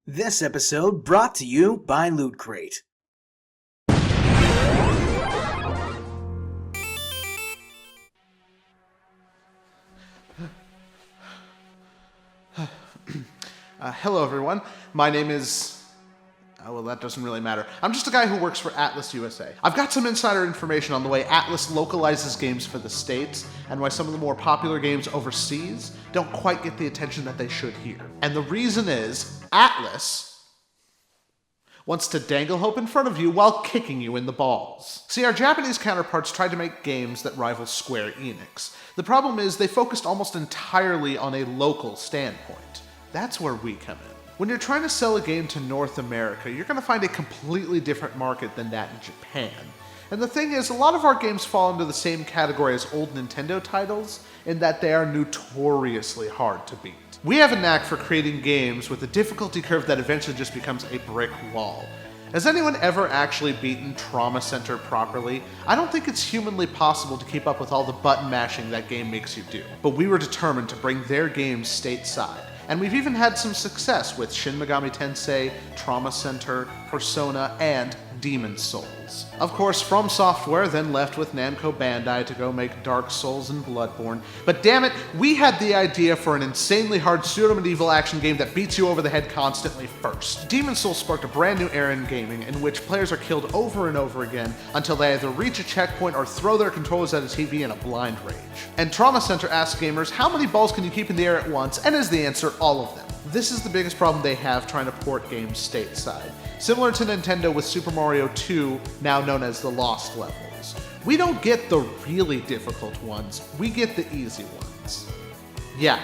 This episode brought to you by Loot Crate. Hello everyone, my name is... well, that doesn't really matter. I'm just a guy who works for Atlus USA. I've got some insider information on the way Atlus localizes games for the States, and why some of the more popular games overseas don't quite get the attention that they should here. And the reason is, Atlus wants to dangle hope in front of you while kicking you in the balls. See, our Japanese counterparts tried to make games that rival Square Enix. The problem is they focused almost entirely on a local standpoint. That's where we come in. When you're trying to sell a game to North America, you're going to find a completely different market than that in Japan. And the thing is, a lot of our games fall into the same category as old Nintendo titles, in that they are notoriously hard to beat. We have a knack for creating games with a difficulty curve that eventually just becomes a brick wall. Has anyone ever actually beaten Trauma Center properly? I don't think it's humanly possible to keep up with all the button mashing that game makes you do. But we were determined to bring their games stateside. And we've even had some success with Shin Megami Tensei, Trauma Center, Persona, and Demon's Souls. Of course, From Software then left with Namco Bandai to go make Dark Souls and Bloodborne, but damn it, we had the idea for an insanely hard pseudo-medieval action game that beats you over the head constantly first. Demon's Souls sparked a brand new era in gaming in which players are killed over and over again until they either reach a checkpoint or throw their controllers at a TV in a blind rage. And Trauma Center asks gamers, how many balls can you keep in the air at once? And is the answer, all of them. This is the biggest problem they have trying to port games stateside. Similar to Nintendo with Super Mario 2, now known as the Lost Levels. We don't get the really difficult ones, we get the easy ones. Yeah,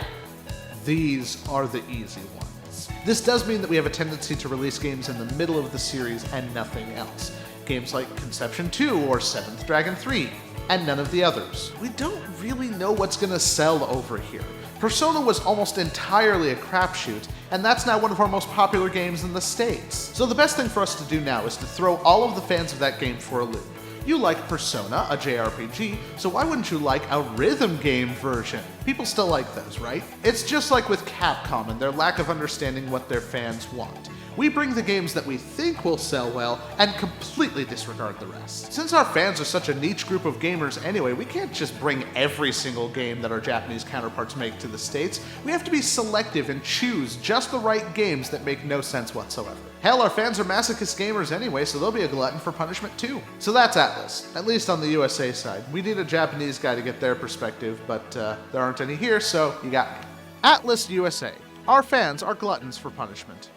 these are the easy ones. This does mean that we have a tendency to release games in the middle of the series and nothing else. Games like Conception 2 or Seventh Dragon 3, and none of the others. We don't really know what's gonna sell over here. Persona was almost entirely a crapshoot, and that's now one of our most popular games in the States. So the best thing for us to do now is to throw all of the fans of that game for a loop. You like Persona, a JRPG, so why wouldn't you like a rhythm game version? People still like those, right? It's just like with Capcom and their lack of understanding what their fans want. We bring the games that we think will sell well and completely disregard the rest. Since our fans are such a niche group of gamers anyway, we can't just bring every single game that our Japanese counterparts make to the States. We have to be selective and choose just the right games that make no sense whatsoever. Hell, our fans are masochist gamers anyway, so they'll be a glutton for punishment too. So that's Atlus, at least on the USA side. We need a Japanese guy to get their perspective, but there aren't any here, so you got me. Atlus USA. Our fans are gluttons for punishment.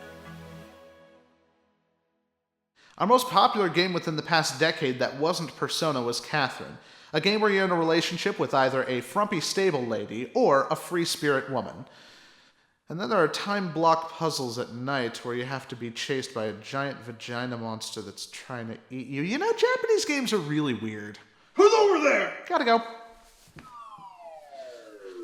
Our most popular game within the past decade that wasn't Persona was Catherine, a game where you're in a relationship with either a frumpy stable lady or a free spirit woman. And then there are time block puzzles at night where you have to be chased by a giant vagina monster that's trying to eat you. You know, Japanese games are really weird. Who's over there? Gotta go.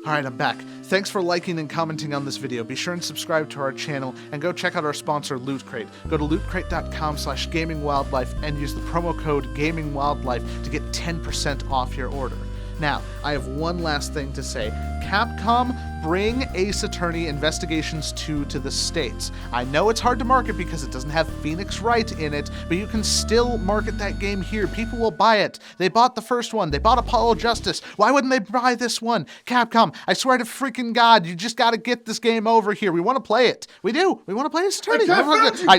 Alright, I'm back. Thanks for liking and commenting on this video. Be sure and subscribe to our channel and go check out our sponsor, Loot Crate. Go to lootcrate.com/gamingwildlife and use the promo code gamingwildlife to get 10% off your order. Now, I have one last thing to say. Capcom, bring Ace Attorney Investigations 2 to the States. I know it's hard to market because it doesn't have Phoenix Wright in it, but you can still market that game here. People will buy it. They bought the first one. They bought Apollo Justice. Why wouldn't they buy this one? Capcom, I swear to freaking God, you just gotta get this game over here. We want to play it. We do. We want to play Ace Attorney. Resisting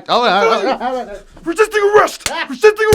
arrest! Resisting arrest!